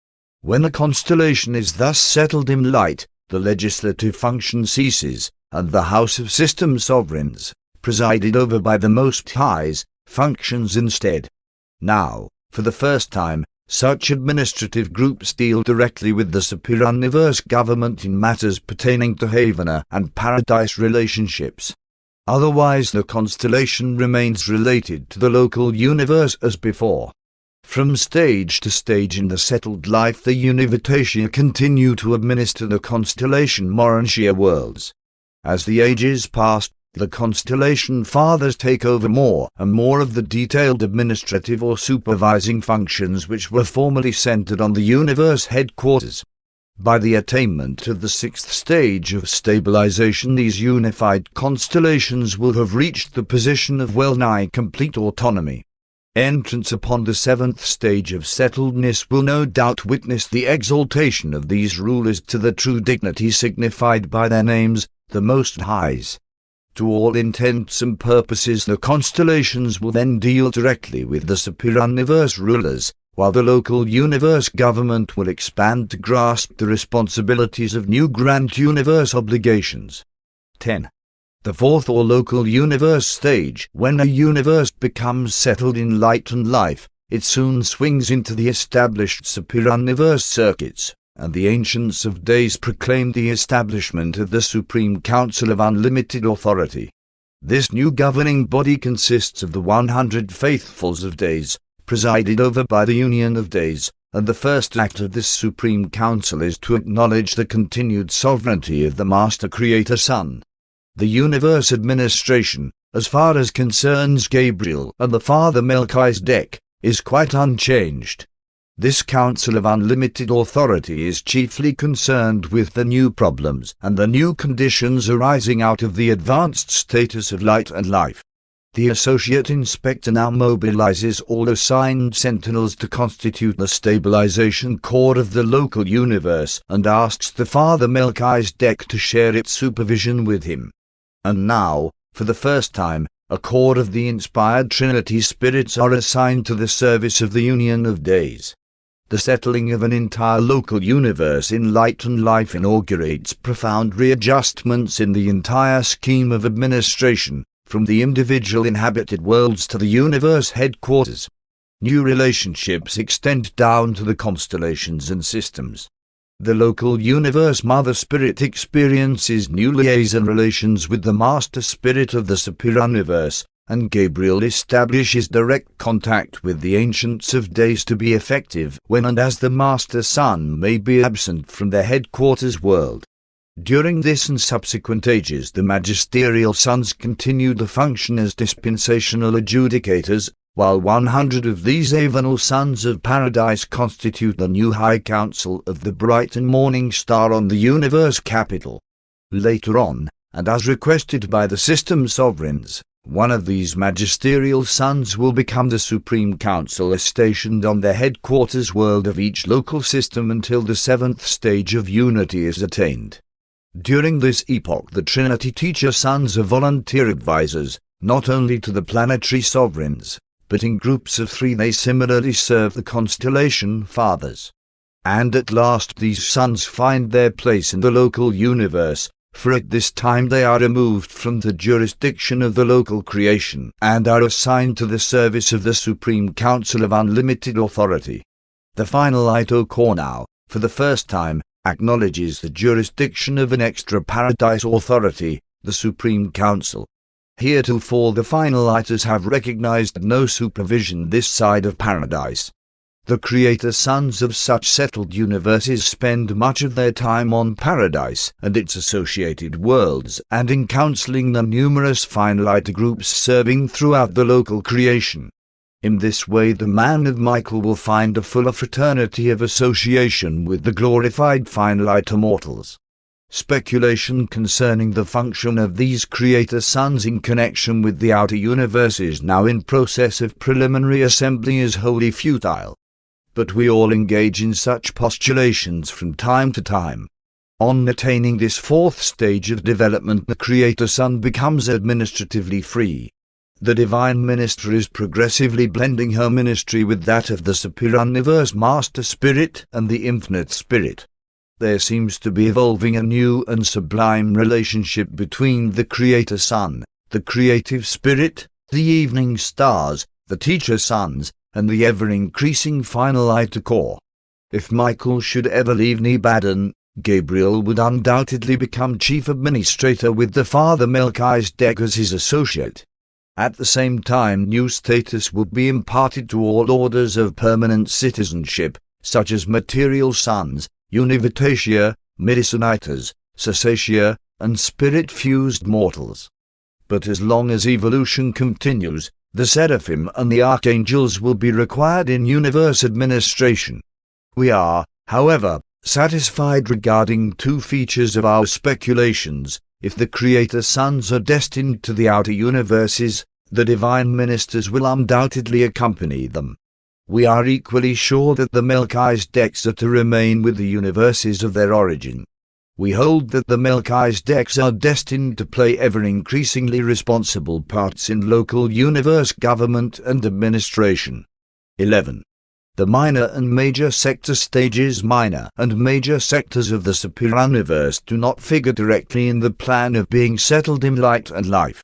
When a constellation is thus settled in light, the legislative function ceases, and the House of System Sovereigns, presided over by the Most Highs, functions instead. Now, for the first time, such administrative groups deal directly with the superior universe government in matters pertaining to Havana and Paradise relationships. Otherwise, the constellation remains related to the local universe as before. From stage to stage in the settled life, the Univitation continue to administer the constellation Morontia worlds. As the ages pass, the constellation fathers take over more and more of the detailed administrative or supervising functions which were formerly centered on the universe headquarters. By the attainment of the 6th stage of stabilization, these unified constellations will have reached the position of well-nigh complete autonomy. Entrance upon the 7th stage of settledness will no doubt witness the exaltation of these rulers to the true dignity signified by their names, the Most Highs. To all intents and purposes, the constellations will then deal directly with the superior universe rulers, while the local universe government will expand to grasp the responsibilities of new grand universe obligations. 10. The 4th or local universe stage. When a universe becomes settled in light and life, it soon swings into the established superior universe circuits, and the Ancients of Days proclaimed the establishment of the Supreme Council of Unlimited Authority. This new governing body consists of the 100 Faithfuls of Days, presided over by the Union of Days, and the first act of this Supreme Council is to acknowledge the continued sovereignty of the Master Creator Son. The universe administration, as far as concerns Gabriel and the Father Melchizedek, is quite unchanged. This Council of Unlimited Authority is chiefly concerned with the new problems and the new conditions arising out of the advanced status of light and life. The Associate Inspector now mobilizes all assigned sentinels to constitute the stabilization core of the local universe and asks the Father Melchizedek to share its supervision with him. And now, for the first time, a core of the inspired Trinity spirits are assigned to the service of the Union of Days. The settling of an entire local universe in light and life inaugurates profound readjustments in the entire scheme of administration, from the individual inhabited worlds to the universe headquarters. New relationships extend down to the constellations and systems. The local universe Mother Spirit experiences new liaison relations with the Master Spirit of the Superior Universe, and Gabriel establishes direct contact with the Ancients of Days to be effective when and as the Master Son may be absent from their headquarters world. During this and subsequent ages, the Magisterial Sons continue to function as dispensational adjudicators, while 100 of these Avenal Sons of Paradise constitute the new High Council of the Bright and Morning Star on the Universe Capital. Later on, and as requested by the System Sovereigns, one of these Magisterial Sons will become the Supreme Council stationed on the headquarters world of each local system until the 7th stage of unity is attained. During this epoch, the Trinity Teacher Sons are volunteer advisors, not only to the planetary sovereigns, but in groups of 3 they similarly serve the constellation fathers. And at last these sons find their place in the local universe, for at this time they are removed from the jurisdiction of the local creation and are assigned to the service of the Supreme Council of Unlimited Authority. The final Ito Core now, for the first time, acknowledges the jurisdiction of an extra paradise authority, the Supreme Council. Heretofore the final Itas have recognized no supervision this side of paradise. The Creator Sons of such settled universes spend much of their time on paradise and its associated worlds and in counseling the numerous finalite groups serving throughout the local creation. In this way the man of Michael will find a fuller fraternity of association with the glorified finalite immortals. Speculation concerning the function of these creator suns in connection with the outer universes now in process of preliminary assembly is wholly futile. But we all engage in such postulations from time to time. On attaining this fourth stage of development, the creator sun becomes administratively free. The divine minister is progressively blending her ministry with that of the superuniverse master spirit and the infinite spirit. There seems to be evolving a new and sublime relationship between the creator sun, the creative spirit, the evening stars, the teacher suns, and the ever-increasing final core. If Michael should ever leave Nebadan, Gabriel would undoubtedly become chief administrator with the Father Melchizedek as his associate. At the same time, new status would be imparted to all orders of permanent citizenship, such as material suns, Univitatia, Medicinitas, Cessatia, and spirit-fused mortals. But as long as evolution continues, the seraphim and the archangels will be required in universe administration. We are, however, satisfied regarding two features of our speculations. If the creator suns are destined to the outer universes, the divine ministers will undoubtedly accompany them. We are equally sure that the Melchizedeks are to remain with the universes of their origin. We hold that the Melchizedeks are destined to play ever-increasingly responsible parts in local universe government and administration. 11. The minor and major sector stages. Minor and major sectors of the superuniverse do not figure directly in the plan of being settled in light and life.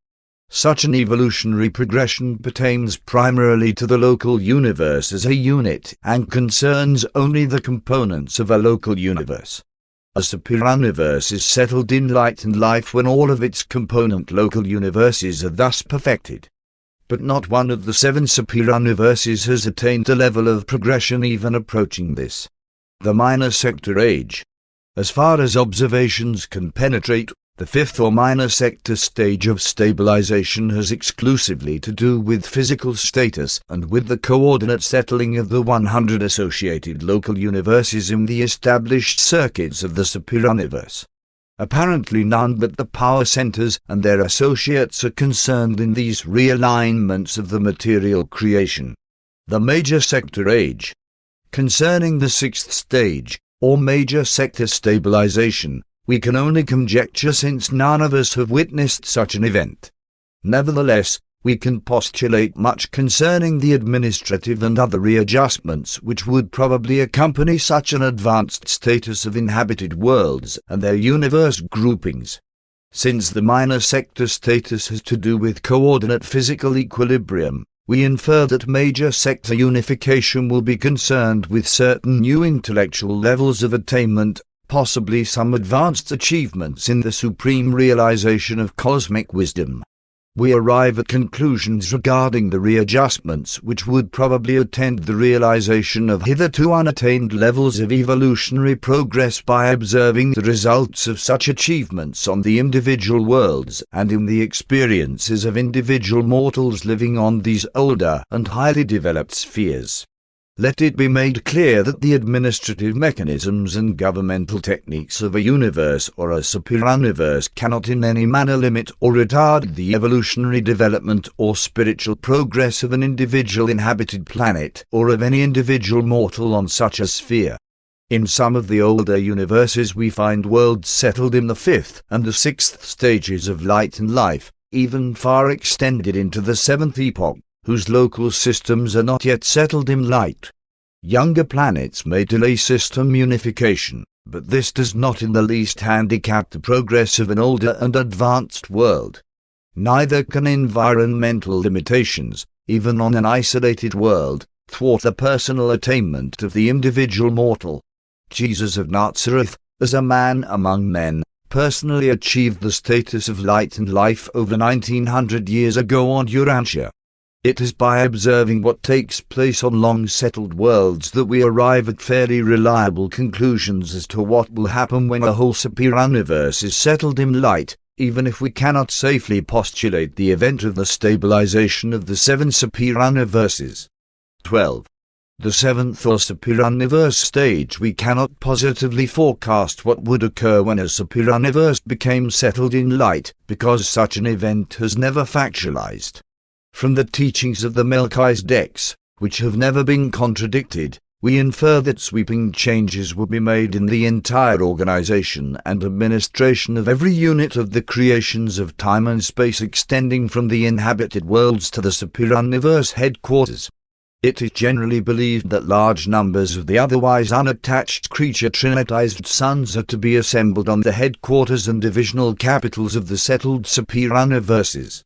Such an evolutionary progression pertains primarily to the local universe as a unit and concerns only the components of a local universe. A superuniverse is settled in light and life when all of its component local universes are thus perfected. But not one of the 7 superuniverses has attained a level of progression even approaching this. The minor sector age. As far as observations can penetrate, the 5th or minor sector stage of stabilization has exclusively to do with physical status and with the coordinate settling of the 100 associated local universes in the established circuits of the superuniverse. Apparently none but the power centers and their associates are concerned in these realignments of the material creation. The major sector age. Concerning the 6th stage, or major sector stabilization, we can only conjecture since none of us have witnessed such an event. Nevertheless, we can postulate much concerning the administrative and other readjustments which would probably accompany such an advanced status of inhabited worlds and their universe groupings. Since the minor sector status has to do with coordinate physical equilibrium, we infer that major sector unification will be concerned with certain new intellectual levels of attainment, possibly some advanced achievements in the supreme realization of cosmic wisdom. We arrive at conclusions regarding the readjustments which would probably attend the realization of hitherto unattained levels of evolutionary progress by observing the results of such achievements on the individual worlds and in the experiences of individual mortals living on these older and highly developed spheres. Let it be made clear that the administrative mechanisms and governmental techniques of a universe or a superuniverse cannot in any manner limit or retard the evolutionary development or spiritual progress of an individual inhabited planet or of any individual mortal on such a sphere. In some of the older universes we find worlds settled in the 5th and the 6th stages of light and life, even far extended into the 7th epoch, whose local systems are not yet settled in light. Younger planets may delay system unification, but this does not in the least handicap the progress of an older and advanced world. Neither can environmental limitations, even on an isolated world, thwart the personal attainment of the individual mortal. Jesus of Nazareth, as a man among men, personally achieved the status of light and life over 1900 years ago on Urantia. It is by observing what takes place on long-settled worlds that we arrive at fairly reliable conclusions as to what will happen when a whole superuniverse is settled in light, even if we cannot safely postulate the event of the stabilization of the 7 superuniverses. 12. The seventh or superuniverse stage. We cannot positively forecast what would occur when a superuniverse became settled in light, because such an event has never factualized. From the teachings of the Melchizedeks, which have never been contradicted, we infer that sweeping changes will be made in the entire organization and administration of every unit of the creations of time and space, extending from the inhabited worlds to the superuniverse headquarters. It is generally believed that large numbers of the otherwise unattached creature Trinitized sons are to be assembled on the headquarters and divisional capitals of the settled superuniverses.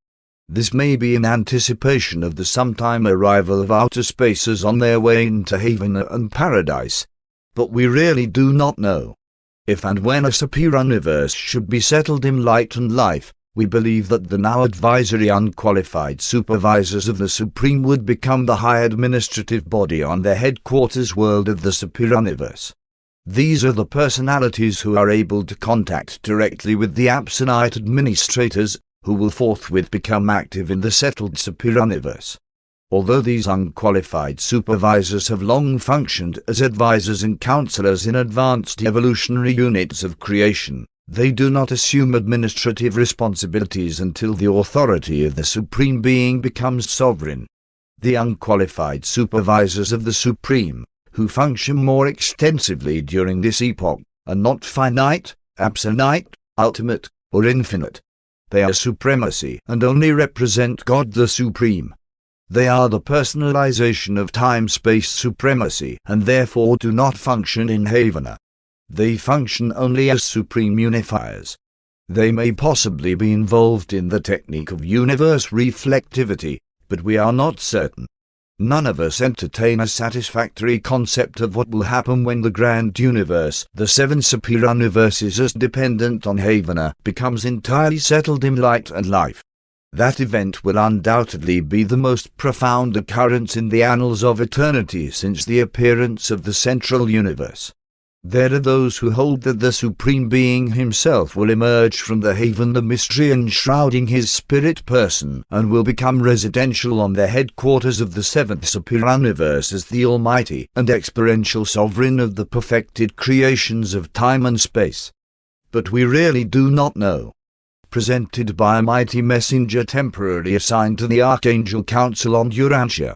This may be in anticipation of the sometime arrival of outer spacers on their way into haven and paradise. But we really do not know. If and when a superuniverse should be settled in light and life, we believe that the now advisory unqualified supervisors of the Supreme would become the high administrative body on the headquarters world of the superuniverse. These are the personalities who are able to contact directly with the absent administrators, who will forthwith become active in the settled superuniverse. Although these unqualified supervisors have long functioned as advisors and counselors in advanced evolutionary units of creation, they do not assume administrative responsibilities until the authority of the Supreme Being becomes sovereign. The unqualified supervisors of the Supreme, who function more extensively during this epoch, are not finite, absolute, ultimate, or infinite. They are supremacy and only represent God the Supreme. They are the personalization of time-space supremacy and therefore do not function in Havana. They function only as supreme unifiers. They may possibly be involved in the technique of universe reflectivity, but we are not certain. None of us entertain a satisfactory concept of what will happen when the grand universe, the seven superuniverses as dependent on Havana, becomes entirely settled in light and life. That event will undoubtedly be the most profound occurrence in the annals of eternity since the appearance of the central universe. There are those who hold that the Supreme Being himself will emerge from the haven, the mystery enshrouding his spirit person, and will become residential on the headquarters of the seventh superuniverse as the almighty and experiential sovereign of the perfected creations of time and space. But we really do not know. Presented by a mighty messenger temporarily assigned to the Archangel Council on Urantia.